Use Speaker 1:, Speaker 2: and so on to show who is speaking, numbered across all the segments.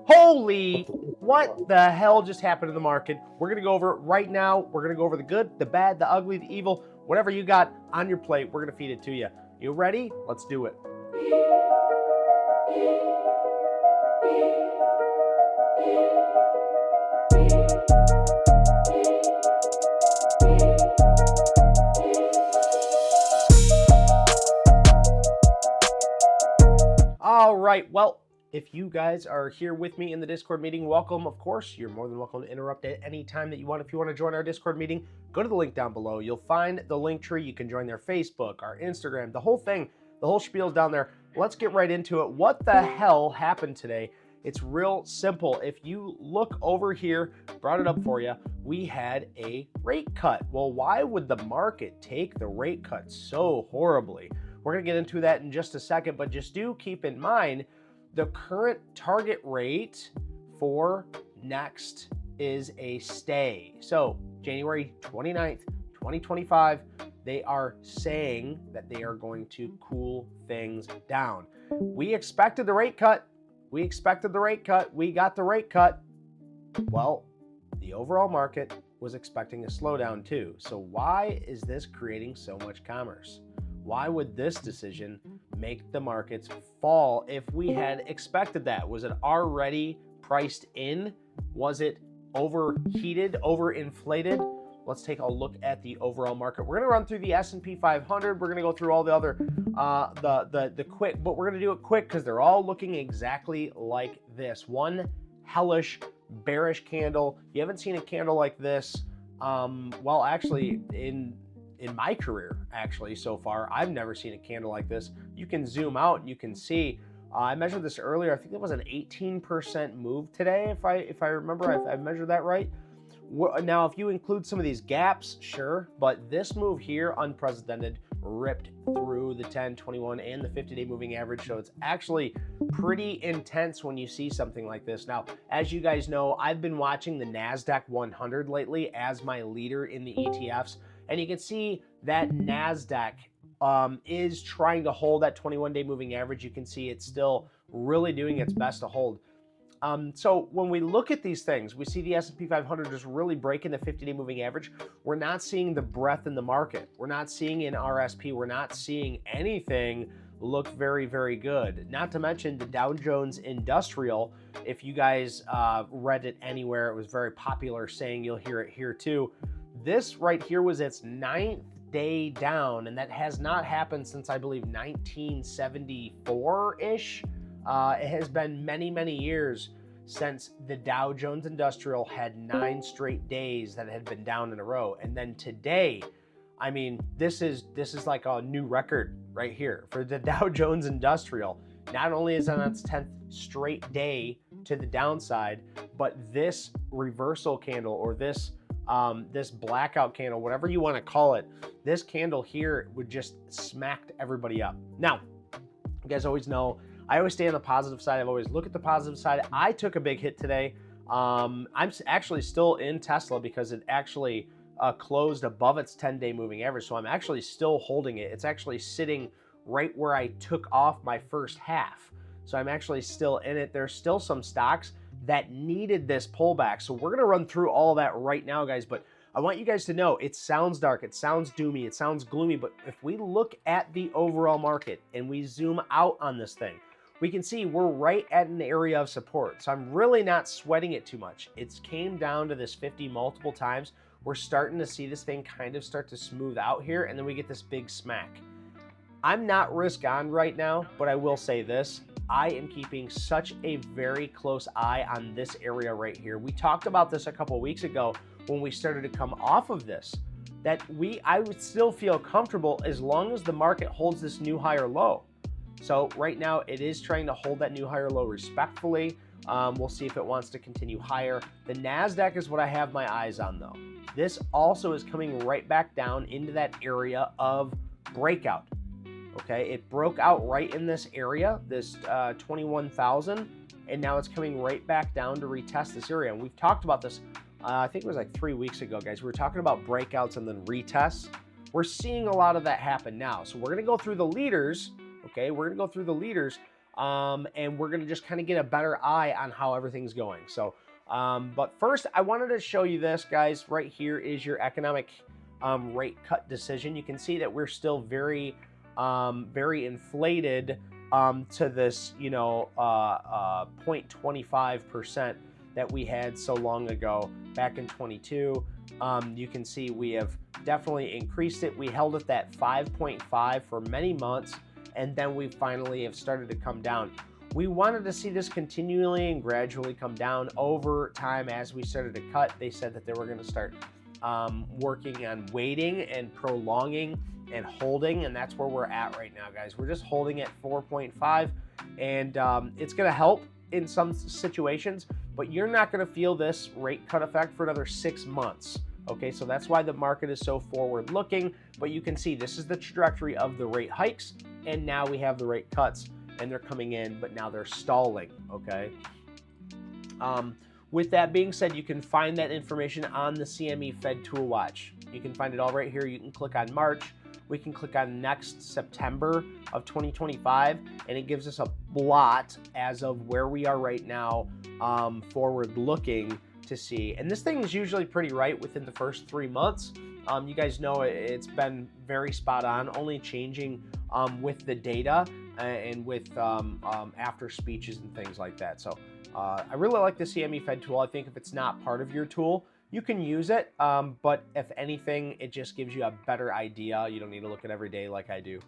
Speaker 1: Holy, what the hell just happened in the market? We're going to go over it right now. We're going to go over the good, the bad, the ugly, the evil, whatever you got on your plate, we're going to feed it to you. You ready? Let's do it. All right, well, if you guys are here with me in the Discord meeting, welcome. Of course, you're more than welcome to interrupt at any time that you want. If you want to join our Discord meeting, go to the link down below. You'll find the link tree. You can join their Facebook, our Instagram, the whole thing, the whole spiel's down there. Let's get right into it. What the hell happened today? It's real simple. If you look over here, brought it up for you, we had a rate cut. Well, why would the market take the rate cut so horribly? We're going to get into that in just a second, but just do keep in mind the current target rate for next is a stay. So January 29th, 2025, they are saying that they are going to cool things down. We expected the rate cut. We got the rate cut. Well, the overall market was expecting a slowdown too. So why is this creating so much commerce? Why would this decision make the markets fall if we had expected that? Was it already priced in? Was it overheated, overinflated? Let's take a look at the overall market. We're going to run through the S&P 500. We're going to go through all the other, the quick, but we're going to do it quick because they're all looking exactly like this. One hellish, bearish candle. You haven't seen a candle like this. Well, actually, in my career, actually, so far, I've never seen a candle like this. You can zoom out and you can see, I measured this earlier. I think it was an 18% move today, if I remember, I measured that right. Now, if you include some of these gaps, sure, but this move here, unprecedented, ripped through the 10, 21, and the 50-day moving average. So it's actually pretty intense when you see something like this. Now, as you guys know, I've been watching the NASDAQ 100 lately as my leader in the ETFs. And you can see that NASDAQ is trying to hold that 21-day moving average. You can see it's still really doing its best to hold. So when we look at these things, we see the S&P 500 just really breaking the 50-day moving average. We're not seeing the breadth in the market. We're not seeing in RSP. We're not seeing anything look very, very good. Not to mention the Dow Jones Industrial. If you guys read it anywhere, it was very popular saying, you'll hear it here too. This right here was its 9th day down, and that has not happened since, I believe, 1974-ish. It has been many, many years since the Dow Jones Industrial had 9 straight days that had been down in a row. And then today, I mean, this is like a new record right here for the Dow Jones Industrial. Not only is it on its 10th straight day to the downside, but this reversal candle or this blackout candle, whatever you want to call it, this candle here would just smacked everybody up. Now, you guys always know, I always stay on the positive side. I've always looked at the positive side. I took a big hit today. I'm actually still in Tesla because it actually closed above its 10-day moving average. So I'm actually still holding it. It's actually sitting right where I took off my first half. So I'm actually still in it. There's still some stocks that needed this pullback. So we're going to run through all of that right now, guys. But I want you guys to know it sounds dark, it sounds doomy, it sounds gloomy. But if we look at the overall market and we zoom out on this thing, we can see we're right at an area of support. So I'm really not sweating it too much. It's came down to this 50 multiple times. We're starting to see this thing kind of start to smooth out here, and then we get this big smack. I'm not risk on right now, but I will say this. I am keeping such a very close eye on this area right here. We talked about this a couple weeks ago when we started to come off of this, that I would still feel comfortable as long as the market holds this new higher low. So right now it is trying to hold that new higher low respectfully. We'll see if it wants to continue higher. The NASDAQ is what I have my eyes on though. This also is coming right back down into that area of breakout. Okay, it broke out right in this area, this 21,000, and now it's coming right back down to retest this area. And we've talked about this, I think it was like 3 weeks ago, guys. We were talking about breakouts and then retests. We're seeing a lot of that happen now. So we're going to go through the leaders, okay? We're going to go through the leaders and we're going to just kind of get a better eye on how everything's going. So, but first, I wanted to show you this, guys. Right here is your economic rate cut decision. You can see that we're still very inflated to this, 0.25% that we had so long ago back in 22. You can see we have definitely increased it. We held it at 5.5 for many months, and then we finally have started to come down. We wanted to see this continually and gradually come down over time as we started to cut. They said that they were going to start working on waiting and prolonging and holding, and that's where we're at right now, guys. We're just holding at 4.5, and it's going to help in some situations, but you're not going to feel this rate cut effect for another 6 months. Okay, so that's why the market is so forward looking, but you can see this is the trajectory of the rate hikes, and now we have the rate cuts, and they're coming in, but now they're stalling. Okay. With that being said, you can find that information on the CME Fed Tool Watch. You can find it all right here. You can click on March. We can click on next September of 2025, and it gives us a lot as of where we are right now, forward looking to see. And this thing is usually pretty right within the first 3 months. You guys know it's been very spot on, only changing with the data and with after speeches and things like that. So I really like the CME Fed tool. I think if it's not part of your tool, you can use it, but if anything, it just gives you a better idea. You don't need to look at every day like I do.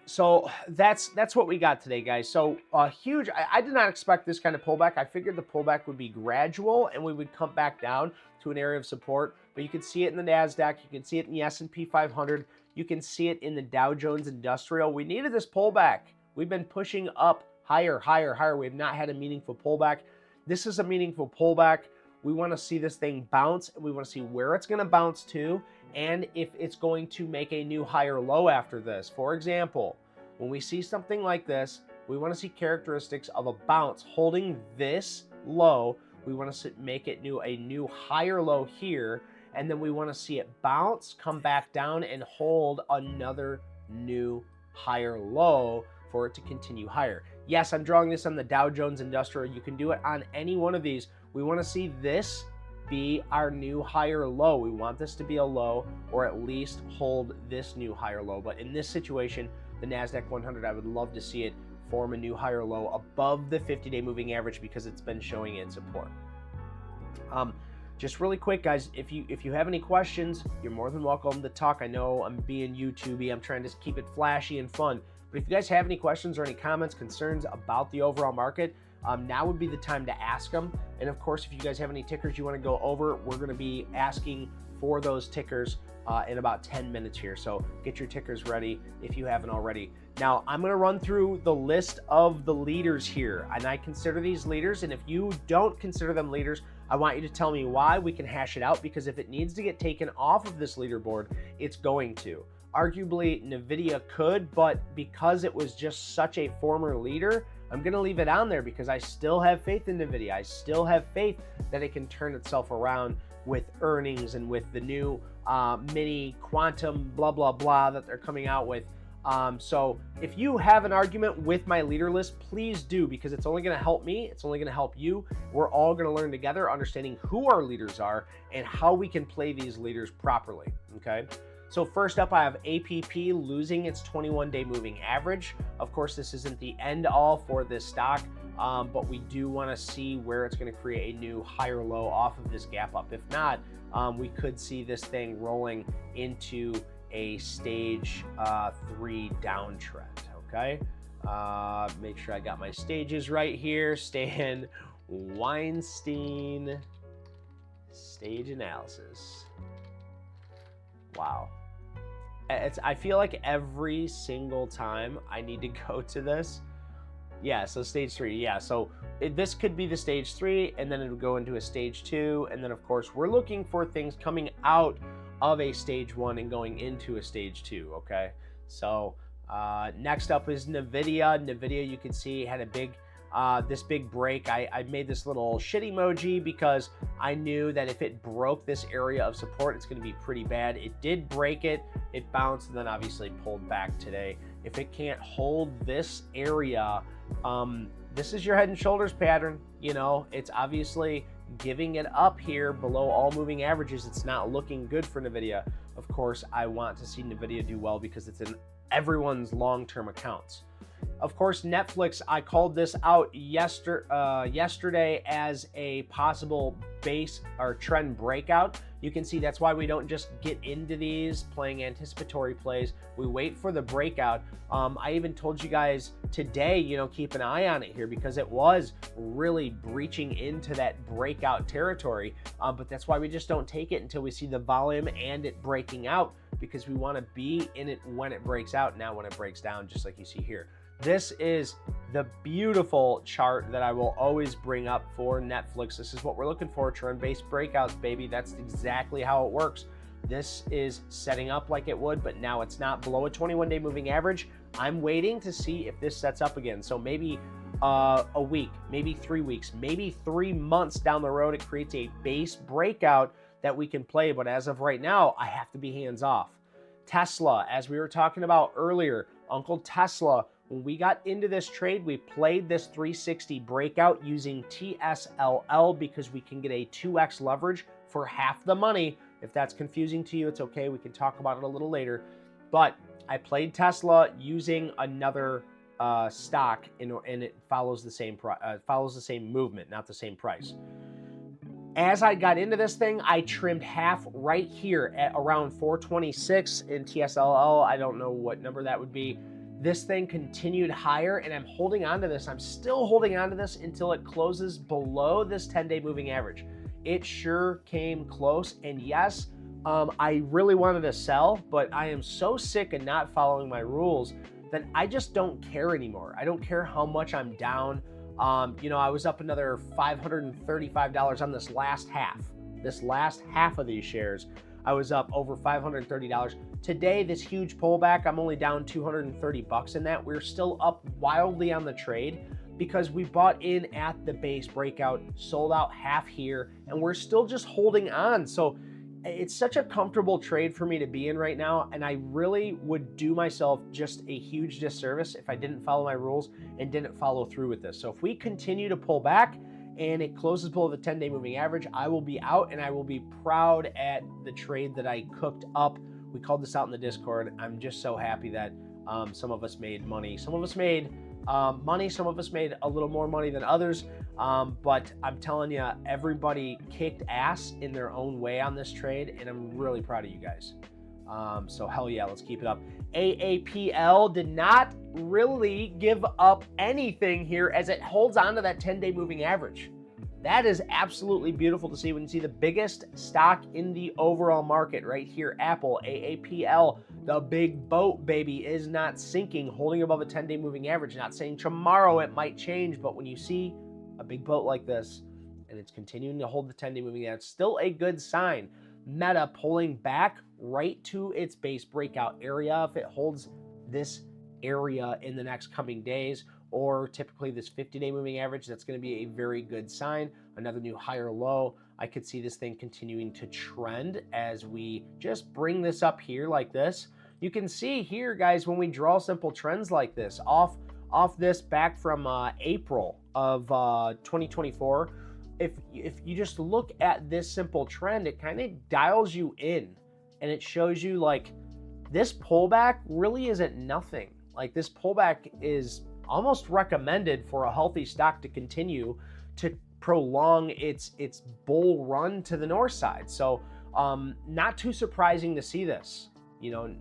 Speaker 1: So that's what we got today, guys. So huge. I did not expect this kind of pullback. I figured the pullback would be gradual and we would come back down to an area of support. But you can see it in the NASDAQ. You can see it in the S&P 500. You can see it in the Dow Jones Industrial. We needed this pullback. We've been pushing up higher, higher, higher. We have not had a meaningful pullback. This is a meaningful pullback. We want to see this thing bounce, and we want to see where it's going to bounce to, and if it's going to make a new higher low after this. For example, when we see something like this, we want to see characteristics of a bounce holding this low. We want to make it a new higher low here, and then we want to see it bounce, come back down, and hold another new higher low for it to continue higher. Yes, I'm drawing this on the Dow Jones Industrial. You can do it on any one of these. We want to see this be our new higher low. We want this to be a low, or at least hold this new higher low. But in this situation, the NASDAQ 100, I would love to see it form a new higher low above the 50-day moving average because it's been showing its support. Just really quick, guys, if you have any questions, you're more than welcome to talk. I know I'm being YouTubey. I'm trying to keep it flashy and fun. But if you guys have any questions or any comments, concerns about the overall market, now would be the time to ask them. And of course, if you guys have any tickers you want to go over, we're going to be asking for those tickers in about 10 minutes here. So get your tickers ready if you haven't already. Now, I'm going to run through the list of the leaders here, and I consider these leaders. And if you don't consider them leaders, I want you to tell me why. We can hash it out, because if it needs to get taken off of this leaderboard, it's going to. Arguably, NVIDIA could, but because it was just such a former leader, I'm going to leave it on there because I still have faith in NVIDIA. I still have faith that it can turn itself around with earnings and with the new mini quantum blah, blah, blah that they're coming out with. So if you have an argument with my leader list, please do, because it's only going to help me. It's only going to help you. We're all going to learn together, understanding who our leaders are and how we can play these leaders properly. Okay. So first up, I have APP losing its 21-day moving average. Of course, this isn't the end all for this stock, but we do want to see where it's going to create a new higher low off of this gap up. If not, we could see this thing rolling into a stage 3 downtrend. Okay, make sure I got my stages right here. Stan Weinstein stage analysis. Wow. I feel like every single time I need to go to this. Yeah, so stage 3. Yeah, so this could be the stage 3, and then it would go into a stage 2. And then, of course, we're looking for things coming out of a stage 1 and going into a stage 2, okay? So next up is NVIDIA. NVIDIA, you can see, had a big this big break. I made this little shit emoji because I knew that if it broke this area of support, it's going to be pretty bad. It did break it. It bounced and then obviously pulled back today. if it can't hold this area, this is your head and shoulders pattern. You know, it's obviously giving it up here below all moving averages. It's not looking good for NVIDIA. Of course, I want to see NVIDIA do well because it's in everyone's long-term accounts. Of course, Netflix, I called this out yesterday as a possible base or trend breakout. You can see that's why we don't just get into these playing anticipatory plays. We wait for the breakout. I even told you guys today, you know, keep an eye on it here because it was really breaching into that breakout territory. But that's why we just don't take it until we see the volume and it breaking out, because we want to be in it when it breaks out, not when it breaks down, just like you see here. This is the beautiful chart that I will always bring up for Netflix. This is what we're looking for, trend-based breakouts, baby. That's exactly how it works. This is setting up like it would, but now it's not below a 21-day moving average. I'm waiting to see if this sets up again. So maybe a week, maybe 3 weeks, maybe 3 months down the road, it creates a base breakout that we can play. But as of right now, I have to be hands off. Tesla, as we were talking about earlier, Uncle Tesla, when we got into this trade, we played this 360 breakout using TSLL because we can get a 2x leverage for half the money. If that's confusing to you, it's okay. We can talk about it a little later. But I played Tesla using another stock, and it follows the same movement, not the same price. As I got into this thing, I trimmed half right here at around 426 in TSLL. I don't know what number that would be. This thing continued higher, and I'm holding on to this. I'm still holding on to this until it closes below this 10-day moving average. It sure came close, and yes, I really wanted to sell, but I am so sick of not following my rules that I just don't care anymore. I don't care how much I'm down. You know, I was up another $535 on this last half. This last half of these shares, I was up over $530. Today, this huge pullback, I'm only down $230 in that. We're still up wildly on the trade because we bought in at the base breakout, sold out half here, and we're still just holding on. So it's such a comfortable trade for me to be in right now, and I really would do myself just a huge disservice if I didn't follow my rules and didn't follow through with this. So if we continue to pull back and it closes below the 10-day moving average, I will be out, and I will be proud at the trade that I cooked up. We called this out in the Discord. I'm just so happy that some of us made money. Some of us made money. Some of us made a little more money than others. But I'm telling you, everybody kicked ass in their own way on this trade, and I'm really proud of you guys. So hell yeah, let's keep it up. AAPL did not really give up anything here as it holds on to that 10-day moving average. That is absolutely beautiful to see when you see the biggest stock in the overall market right here, Apple, AAPL, the big boat, baby, is not sinking, holding above a 10-day moving average. Not saying tomorrow it might change, but when you see a big boat like this and it's continuing to hold the 10-day moving average, still a good sign. Meta pulling back right to its base breakout area. If it holds this area in the next coming days, or typically this 50-day moving average, that's going to be a very good sign. Another new higher low. I could see this thing continuing to trend as we just bring this up here like this. You can see here, guys, when we draw simple trends like this off this back from April of 2024, if you just look at this simple trend, it kind of dials you in, and it shows you like this pullback really isn't nothing. Like this pullback is almost recommended for a healthy stock to continue to prolong its bull run to the north side. So not too surprising to see this, you know,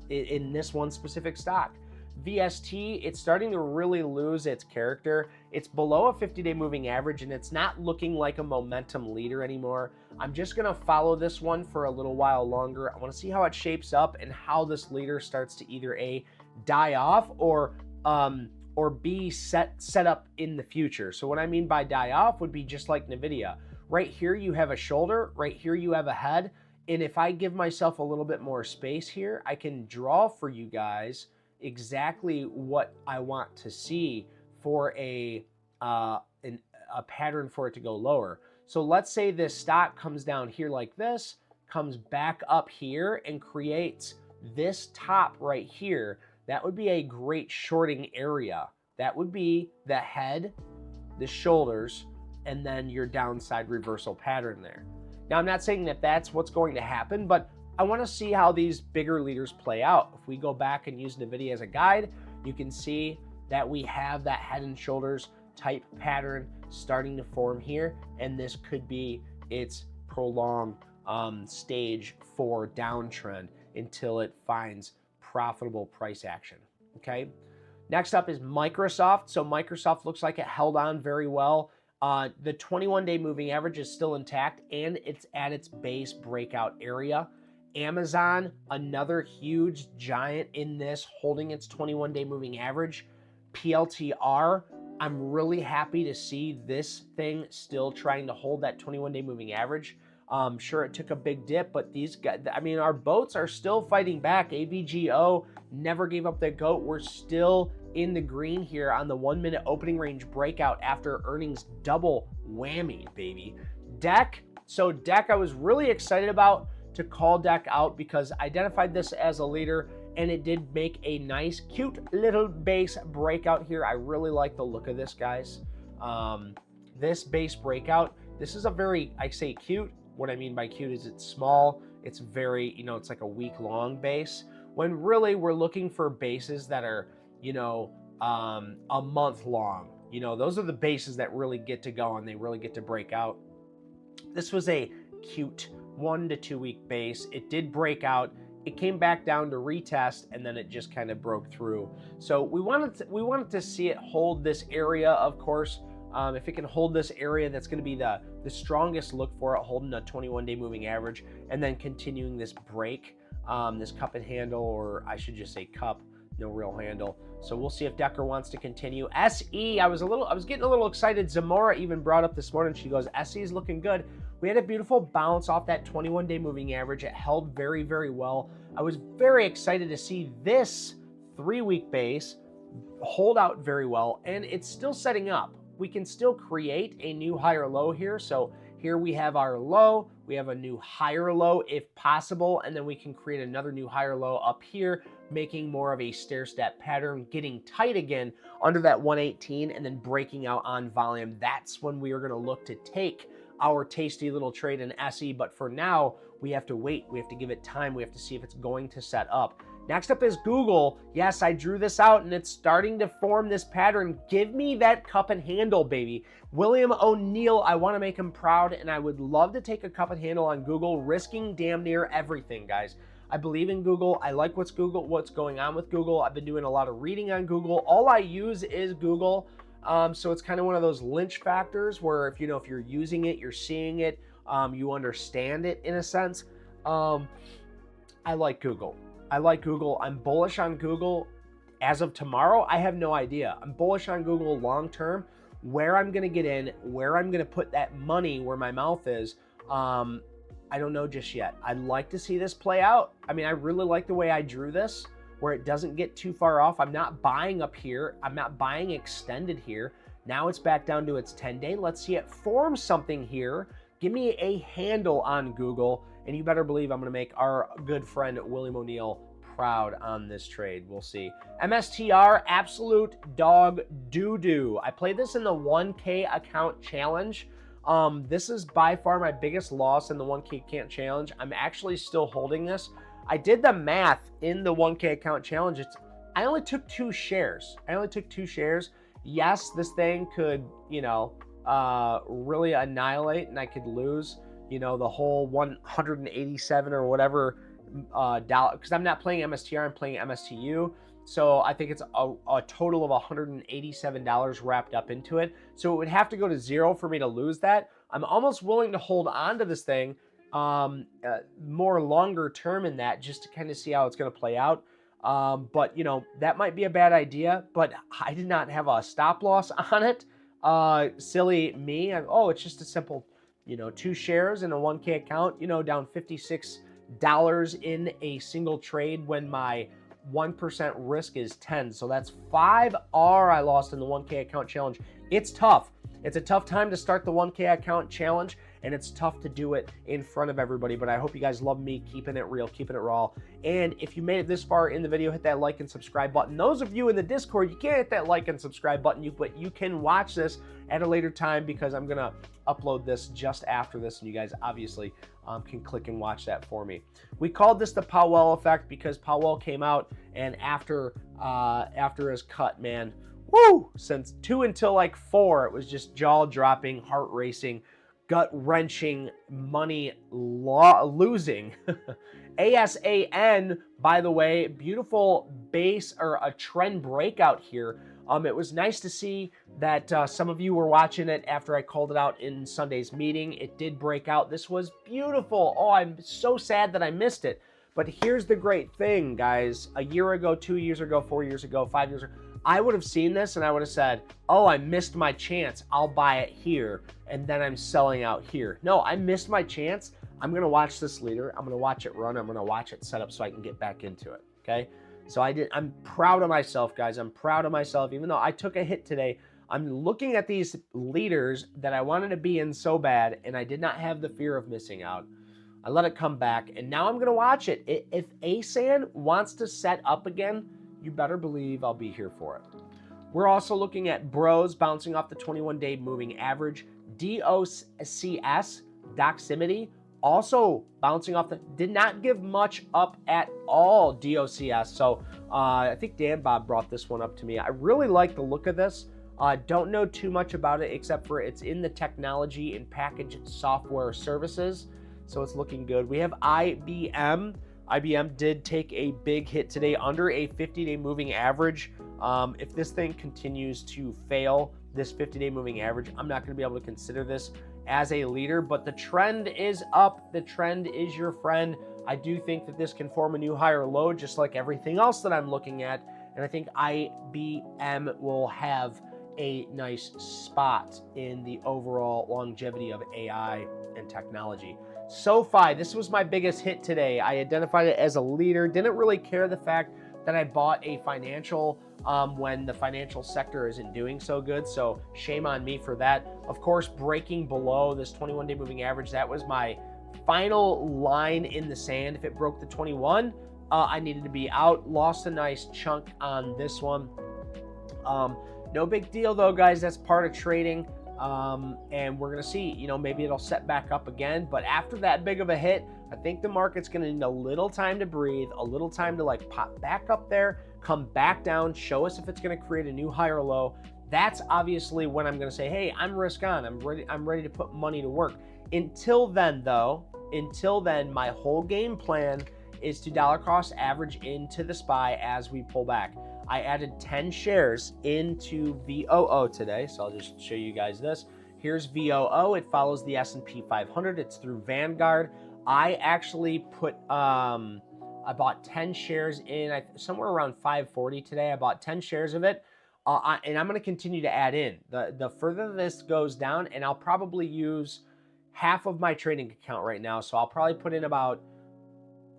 Speaker 1: in this one specific stock. VST, it's starting to really lose its character. It's below a 50-day moving average, and it's not looking like a momentum leader anymore. I'm just going to follow this one for a little while longer. I want to see how it shapes up and how this leader starts to either A, die off, or B, set up in the future. So what I mean by die off would be just like NVIDIA. Right here you have a shoulder, right here you have a head, and if I give myself a little bit more space here, I can draw for you guys exactly what I want to see for a pattern for it to go lower. So let's say this stock comes down here like this, comes back up here and creates this top right here. that would be a great shorting area. That would be the head, the shoulders, and then your downside reversal pattern there. Now, I'm not saying that that's what's going to happen, but I want to see how these bigger leaders play out. If we go back and use NVIDIA as a guide, you can see that we have that head and shoulders type pattern starting to form here, and this could be its prolonged stage for downtrend until it finds profitable price action, okay? Next up is Microsoft. So Microsoft looks like it held on very well. The 21-day moving average is still intact, and it's at its base breakout area. Amazon, another huge giant in this, holding its 21-day moving average. PLTR, I'm really happy to see this thing still trying to hold that 21-day moving average. Sure, it took a big dip, but these guys, I mean, our boats are still fighting back. AVGO never gave up the goat. We're still in the green here on the 1 minute opening range breakout after earnings double whammy, baby. DEC, so DEC I was really excited about to call DEC out because I identified this as a leader, and it did make a nice, cute little base breakout here. I really like the look of this, guys. This base breakout, this is a very, I say cute. What I mean by cute is it's small. It's very, you know, it's like a week-long base. When really we're looking for bases that are, you know, a month long. You know, those are the bases that really get to go and they really get to break out. This was a cute 1 to 2 week base. It did break out. It came back down to retest, and then it just kind of broke through. So we wanted to see it hold this area, of course. If it can hold this area, that's going to be the strongest look for it, holding a 21-day moving average, and then continuing this break, this cup and handle, or I should just say cup, no real handle. So we'll see if Decker wants to continue. SE, I was getting a little excited. Zamora even brought up this morning. She goes, SE is looking good. We had a beautiful bounce off that 21-day moving average. It held very, very well. I was very excited to see this 3-week base hold out very well, and it's still setting up. We can still create a new higher low here. So here we have our low, we have a new higher low if possible, and then we can create another new higher low up here, making more of a stair-step pattern, getting tight again under that 118 and then breaking out on volume. That's when we are going to look to take our tasty little trade in SE, but for now, we have to wait. We have to give it time. We have to see if it's going to set up. Next up is Google. Yes, I drew this out and it's starting to form this pattern. Give me that cup and handle, baby. William O'Neill, I want to make him proud, and I would love to take a cup and handle on Google, risking damn near everything, guys. I believe in Google. I like what's going on with Google. I've been doing a lot of reading on Google. All I use is Google. So it's kind of one of those Lynch factors where if you're using it, you're seeing it, you understand it in a sense. I like Google. I'm bullish on Google. As of tomorrow, I have no idea. I'm bullish on Google long term. Where I'm going to get in, where I'm going to put that money where my mouth is, I don't know just yet. I'd like to see this play out. I mean, I really like the way I drew this, where it doesn't get too far off. I'm not buying up here. I'm not buying extended here. Now it's back down to its 10-day. Let's see it form something here. Give me a handle on Google, and you better believe I'm going to make our good friend William O'Neill proud on this trade. We'll see. MSTR, absolute dog doo-doo. I played this in the 1K account challenge. This is by far my biggest loss in the 1K account challenge. I'm actually still holding this. I did the math in the 1K account challenge. I only took 2 shares. Yes, this thing could, really annihilate, and I could lose, the whole 187 or whatever dollar, because I'm not playing MSTR, I'm playing MSTU. So I think it's a total of $187 wrapped up into it. So it would have to go to 0 for me to lose that. I'm almost willing to hold on to this thing more longer term in that, just to kind of see how it's going to play out. But that might be a bad idea, but I did not have a stop loss on it. Silly me. It's just a simple, 2 shares in a 1K account, down $56 in a single trade when my 1% risk is 10. So that's 5R I lost in the 1K account challenge. It's tough. It's a tough time to start the 1K account challenge. and it's tough to do it in front of everybody, but I hope you guys love me keeping it real, keeping it raw. And if you made it this far in the video, hit that like and subscribe button. Those of you in the Discord, you can't hit that like and subscribe button, but you can watch this at a later time because I'm gonna upload this just after this, and you guys obviously can click and watch that for me. We called this the Powell effect because Powell came out, and after his cut, man, woo! Since 2 until like 4, it was just jaw-dropping, heart-racing, gut-wrenching, money losing. ASAN, by the way, beautiful base or a trend breakout here. It was nice to see that some of you were watching it after I called it out in Sunday's meeting. It did break out. This was beautiful. Oh, I'm so sad that I missed it. But here's the great thing, guys. A year ago, 2 years ago, 4 years ago, 5 years ago, I would have seen this and I would have said, oh, I missed my chance. I'll buy it here. And then I'm selling out here. No, I missed my chance. I'm going to watch this leader. I'm going to watch it run. I'm going to watch it set up so I can get back into it. Okay. So I'm proud of myself, guys. I'm proud of myself. Even though I took a hit today, I'm looking at these leaders that I wanted to be in so bad, and I did not have the fear of missing out. I let it come back, and now I'm going to watch it. If ASAN wants to set up again, you better believe I'll be here for it. We're also looking at Bros bouncing off the 21-day moving average. DOCS, Doximity, also bouncing off did not give much up at all, DOCS. So I think Dan Bob brought this one up to me. I really like the look of this. Don't know too much about it except for it's in the technology and package software services. So it's looking good. We have IBM. IBM did take a big hit today under a 50-day moving average. If this thing continues to fail, this 50-day moving average, I'm not going to be able to consider this as a leader, but the trend is up. The trend is your friend. I do think that this can form a new higher low, just like everything else that I'm looking at. And I think IBM will have a nice spot in the overall longevity of AI and technology. SoFi, this was my biggest hit today. I identified it as a leader. Didn't really care the fact that I bought a financial when the financial sector isn't doing so good. So shame on me for that. Of course, breaking below this 21-day moving average, that was my final line in the sand. If it broke the 21, I needed to be out. Lost a nice chunk on this one. No big deal though, guys. That's part of trading. And we're going to see, maybe it'll set back up again. But after that big of a hit, I think the market's going to need a little time to breathe, a little time to like pop back up there, come back down, show us if it's going to create a new higher low. That's obviously when I'm going to say, hey, I'm risk on. I'm ready to put money to work. Until then, though, my whole game plan is to dollar cost average into the SPY as we pull back. I added 10 shares into VOO today, so I'll just show you guys this. Here's VOO. It follows the S&P 500. It's through Vanguard. I actually put, I bought 10 shares in, somewhere around 540 today. I bought 10 shares of it, and I'm going to continue to add in. The further this goes down, and I'll probably use half of my trading account right now, so I'll probably put in about,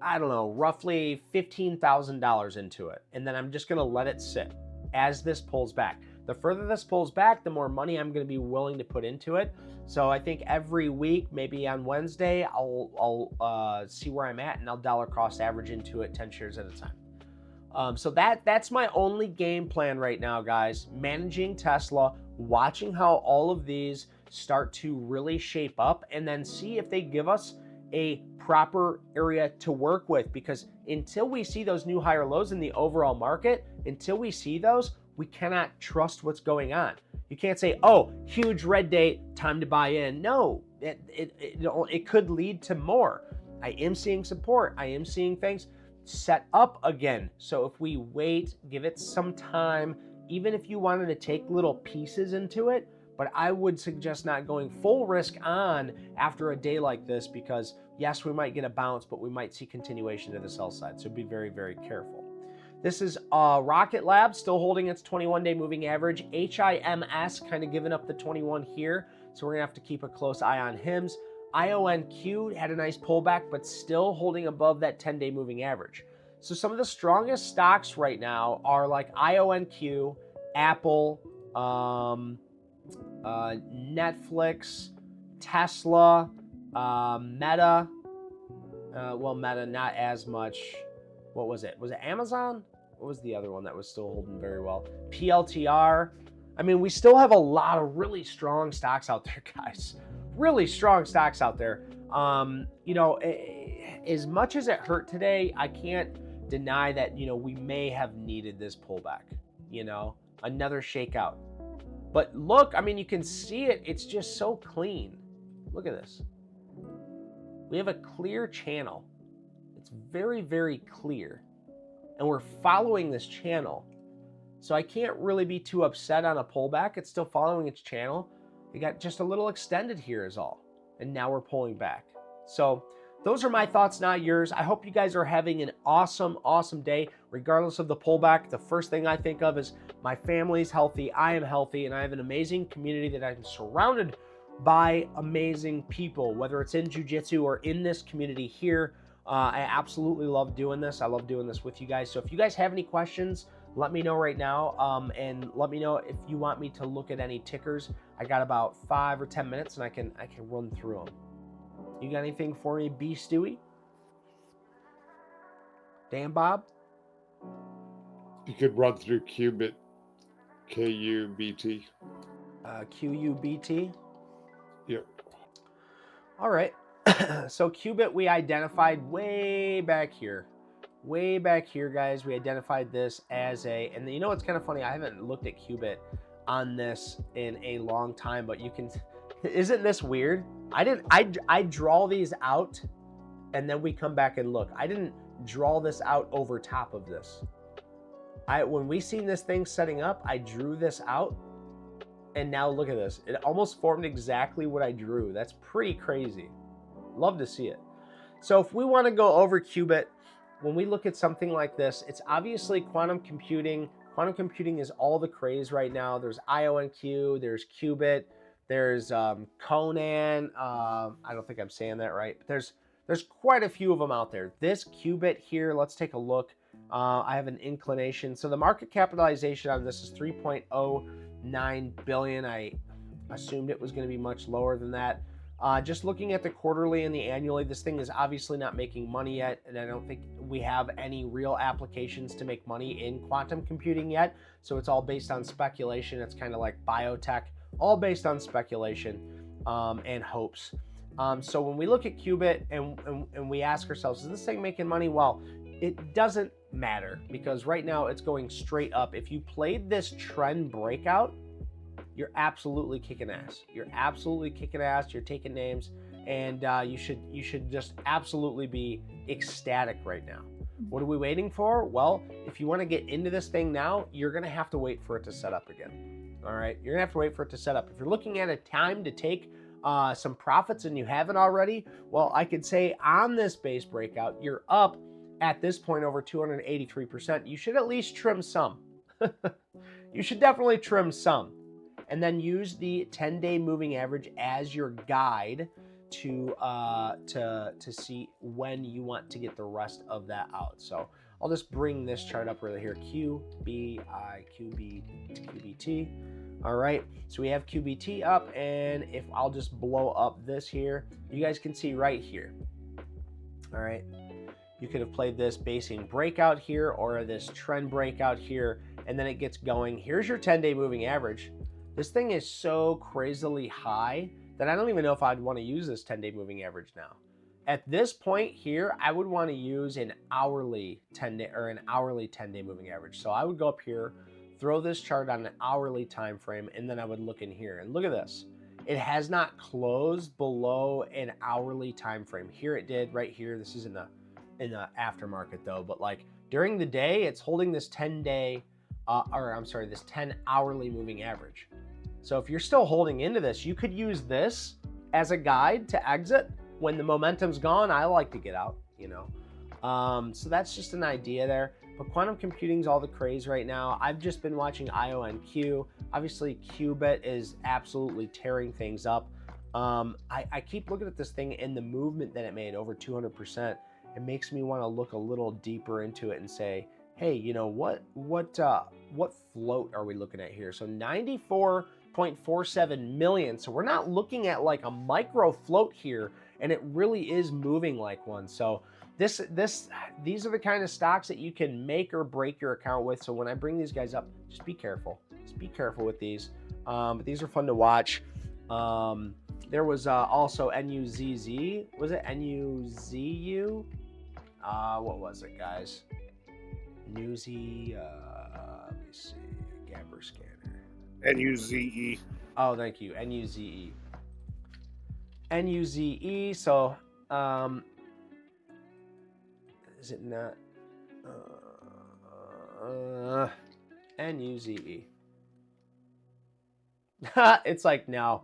Speaker 1: I don't know, roughly $15,000 into it. And then I'm just going to let it sit as this pulls back. The further this pulls back, the more money I'm going to be willing to put into it. So I think every week, maybe on Wednesday, I'll see where I'm at, and I'll dollar cost average into it 10 shares at a time. So that's my only game plan right now, guys. Managing Tesla, watching how all of these start to really shape up, and then see if they give us a proper area to work with, because until we see those new higher lows in the overall market, until we see those, we cannot trust what's going on. You can't say, oh, huge red date, time to buy in. No, it could lead to more. I am seeing support. I am seeing things set up again. So if we wait, give it some time, even if you wanted to take little pieces into it, but I would suggest not going full risk on after a day like this, because yes, we might get a bounce, but we might see continuation to the sell side. So be very, very careful. This is Rocket Lab, still holding its 21-day moving average. HIMS kind of giving up the 21 here, so we're going to have to keep a close eye on HIMS. IONQ had a nice pullback, but still holding above that 10-day moving average. So some of the strongest stocks right now are like IONQ, Apple, Netflix, Tesla, Meta, well, Meta not as much. What was it? Was it Amazon? What was the other one that was still holding very well? PLTR. I mean, we still have a lot of really strong stocks out there, guys. Really strong stocks out there. You know, as much as it hurt today, I can't deny that, you know, we may have needed this pullback, you know, another shakeout. But look, I mean, you can see it. It's just so clean. Look at this. We have a clear channel. It's very, very clear. And we're following this channel. So I can't really be too upset on a pullback. It's still following its channel. It got just a little extended here is all. And now we're pulling back. So those are my thoughts, not yours. I hope you guys are having an awesome, awesome day. Regardless of the pullback, the first thing I think of is my family's healthy, I am healthy, and I have an amazing community that I'm surrounded by amazing people, whether it's in jiu-jitsu or in this community here. I absolutely love doing this. I love doing this with you guys. So if you guys have any questions, let me know right now, and let me know if you want me to look at any tickers. I got about 5 or 10 minutes, and I can run through them. You got anything for me, B. Stewie? Dan Bob?
Speaker 2: You could run through Qubit, K-U-B-T.
Speaker 1: Q-U-B-T?
Speaker 2: Yep.
Speaker 1: All right. So Qubit we identified way back here. Way back here, guys. We identified this as a, and you know what's kind of funny? I haven't looked at Qubit on this in a long time, but you can, isn't this weird? I draw these out and then we come back and look. I didn't draw this out over top of this. When we seen this thing setting up, I drew this out, and now look at this. It almost formed exactly what I drew. That's pretty crazy. Love to see it. So if we want to go over Qubit, when we look at something like this, it's obviously quantum computing. Quantum computing is all the craze right now. There's IONQ, there's Qubit, there's Conan. I don't think I'm saying that right, but there's quite a few of them out there. This Qubit here, let's take a look. I have an inclination. So the market capitalization on this is 3.09 billion. I assumed it was going to be much lower than that. Just looking at the quarterly and the annually, this thing is obviously not making money yet, and I don't think we have any real applications to make money in quantum computing yet. So it's all based on speculation. It's kind of like biotech, all based on speculation and hopes. So when we look at Qubit and we ask ourselves, is this thing making money? Well, it doesn't matter, because right now it's going straight up. If you played this trend breakout, you're absolutely kicking ass. You're absolutely kicking ass. You're taking names, and you should just absolutely be ecstatic right now. What are we waiting for? Well, if you want to get into this thing now, you're going to have to wait for it to set up again. All right, you're going to have to wait for it to set up. If you're looking at a time to take some profits and you haven't already, well, I could say on this base breakout, you're up at this point over 283%. You should at least trim some. You should definitely trim some. And then use the 10-day moving average as your guide to see when you want to get the rest of that out. So I'll just bring this chart up right here. QBI, QBT. All right, so we have QBT up, and if I'll just blow up this here, you guys can see right here. All right, you could have played this basing breakout here or this trend breakout here, and then it gets going. Here's your 10-day moving average. This thing is so crazily high that I don't even know if I'd want to use this 10-day moving average now. At this point here, I would want to use an hourly 10-day or an hourly 10-day moving average. So I would go up here, throw this chart on an hourly time frame, and then I would look in here. And look at this. It has not closed below an hourly time frame. Here it did right here. This is in the aftermarket though, but like during the day, it's holding this 10-day this 10 hourly moving average. So if you're still holding into this, you could use this as a guide to exit when the momentum's gone. I like to get out, you know. So that's just an idea there. But quantum computing's all the craze right now. I've just been watching IONQ. Obviously, Qubit is absolutely tearing things up. I keep looking at this thing and the movement that it made over 200%. It makes me want to look a little deeper into it and say, hey, you know, what float are we looking at here? So 94 0.47 million. So we're not looking at like a micro float here, and it really is moving like one. So these are the kind of stocks that you can make or break your account with. So when I bring these guys up, just be careful. Just be careful with these. But these are fun to watch. There was also NUZZ. Was it NUZU? What was it, guys? Newsy. Let me see. Gambler scanner.
Speaker 2: NUZE.
Speaker 1: Oh, thank you. NUZE. NUZE. So, is it not? NUZE. It's like, no.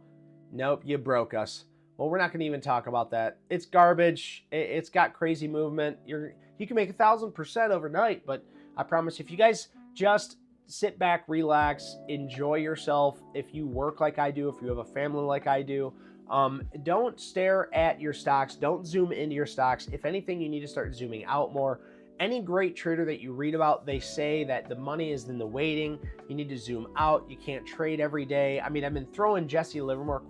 Speaker 1: Nope, you broke us. Well, we're not going to even talk about that. It's garbage. It's got crazy movement. You can make 1,000% overnight, but I promise if you guys just sit back, relax, enjoy yourself. If you work like I do, if you have a family like I do, don't stare at your stocks. Don't zoom into your stocks. If anything, you need to start zooming out more. Any great trader that you read about, they say that the money is in the waiting. You need to zoom out. You can't trade every day. I mean, I've been throwing Jesse Livermore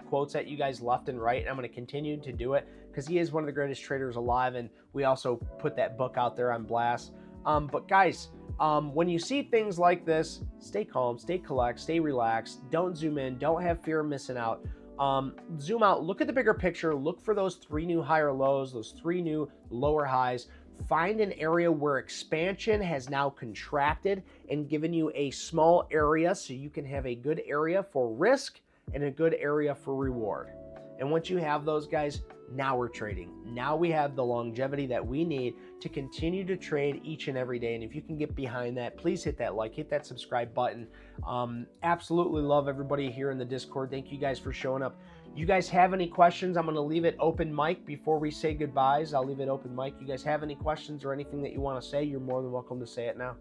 Speaker 1: quotes at you guys left and right, and I'm going to continue to do it because he is one of the greatest traders alive, and we also put that book out there on blast. But guys, when you see things like this, stay calm, stay collect, stay relaxed. Don't zoom in. Don't have fear of missing out. Zoom out. Look at the bigger picture. Look for those 3 new higher lows, those 3 new lower highs. Find an area where expansion has now contracted and given you a small area so you can have a good area for risk and a good area for reward. And once you have those guys, now we're trading. Now we have the longevity that we need to continue to trade each and every day. And if you can get behind that, please hit that like, hit that subscribe button. Absolutely love everybody here in the Discord. Thank you guys for showing up. You guys have any questions? I'm going to leave it open mic before we say goodbyes. I'll leave it open mic. You guys have any questions or anything that you want to say, you're more than welcome to say it now.